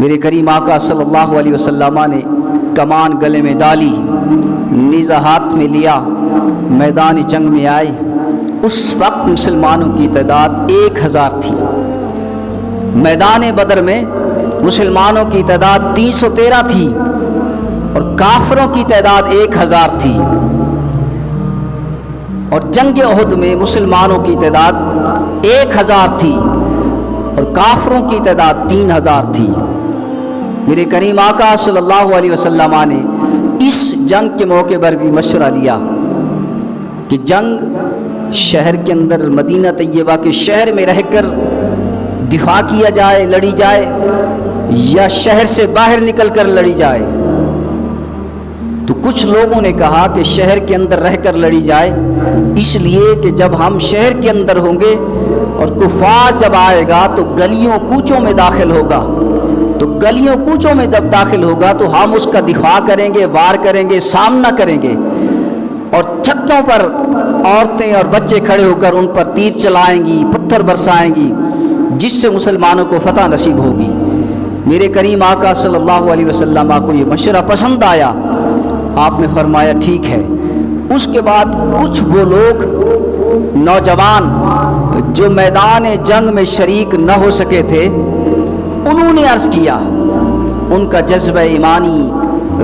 میرے کریم آقا صلی اللہ علیہ وسلم نے کمان گلے میں ڈالی، نیزہ ہاتھ میں لیا، میدان جنگ میں آئے۔ اس وقت مسلمانوں کی تعداد 1000 تھی۔ میدان بدر میں مسلمانوں کی تعداد 313 تھی اور کافروں کی تعداد 1000 تھی، اور جنگ احد میں مسلمانوں کی تعداد 1000 تھی اور کافروں کی تعداد 3000 تھی۔ میرے کریم آقا صلی اللہ علیہ وسلم نے اس جنگ کے موقع پر بھی مشورہ لیا کہ جنگ شہر کے اندر، مدینہ طیبہ کے شہر میں رہ کر دفاع کیا جائے، لڑی جائے، یا شہر سے باہر نکل کر لڑی جائے۔ تو کچھ لوگوں نے کہا کہ شہر کے اندر رہ کر لڑی جائے، اس لیے کہ جب ہم شہر کے اندر ہوں گے اور کفار جب آئے گا تو گلیوں کوچوں میں داخل ہوگا، تو گلیوں کوچوں میں جب داخل ہوگا تو ہم اس کا دفاع کریں گے، وار کریں گے، سامنا کریں گے، اور چھتوں پر عورتیں اور بچے کھڑے ہو کر ان پر تیر چلائیں گی، پتھر برسائیں گی، جس سے مسلمانوں کو فتح نصیب ہوگی۔ میرے کریم آقا صلی اللہ علیہ وسلم کو یہ مشورہ پسند آیا، آپ نے فرمایا ٹھیک ہے۔ اس کے بعد کچھ وہ لوگ نوجوان جو میدان جنگ میں شریک نہ ہو سکے تھے، انہوں نے عرض کیا، ان کا جذبہ ایمانی،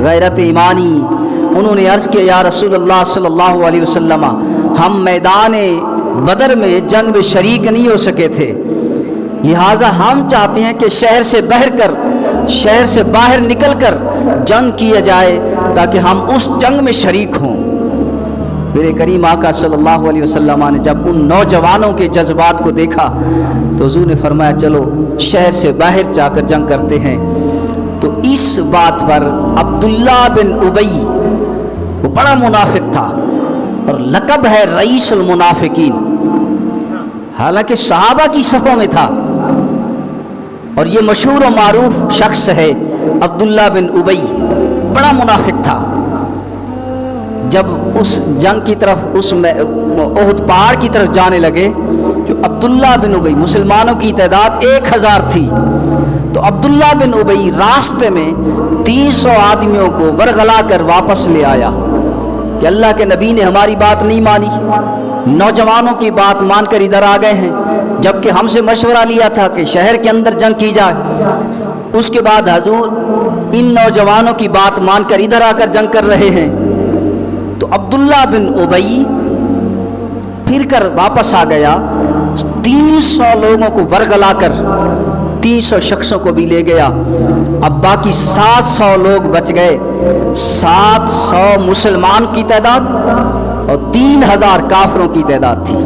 غیرت ایمانی، انہوں نے عرض کیا یا رسول اللہ صلی اللہ علیہ وسلم، ہم میدان بدر میں جنگ میں شریک نہیں ہو سکے تھے، لہٰذا ہم چاہتے ہیں کہ شہر سے باہر نکل کر جنگ کیا جائے تاکہ ہم اس جنگ میں شریک ہوں۔ میرے کریم آقا صلی اللہ علیہ وسلم نے جب ان نوجوانوں کے جذبات کو دیکھا تو حضور نے فرمایا چلو شہر سے باہر جا کر جنگ کرتے ہیں۔ تو اس بات پر عبداللہ بن ابی، وہ بڑا منافق تھا اور لقب ہے رئیس المنافقین، حالانکہ صحابہ کی صفوں میں تھا، اور یہ مشہور و معروف شخص ہے عبداللہ بن ابی، بڑا منافق تھا۔ جب اس جنگ کی طرف، اس احد پہاڑ کی طرف جانے لگے، جو عبداللہ بن ابی، مسلمانوں کی تعداد 1000 تھی، تو عبداللہ بن ابی راستے میں 300 آدمیوں کو ورغلا کر واپس لے آیا کہ اللہ کے نبی نے ہماری بات نہیں مانی، نوجوانوں کی بات مان کر ادھر آ گئے ہیں، جبکہ ہم سے مشورہ لیا تھا کہ شہر کے اندر جنگ کی جائے۔ اس کے بعد حضور ان نوجوانوں کی بات مان کر ادھر آ کر جنگ کر رہے ہیں۔ تو عبداللہ بن ابی پھر کر واپس آ گیا، 300 لوگوں کو ورغلا کر 300 شخصوں کو بھی لے گیا۔ اب باقی 700 لوگ بچ گئے، 700 مسلمان کی تعداد اور 3000 کافروں کی تعداد تھی۔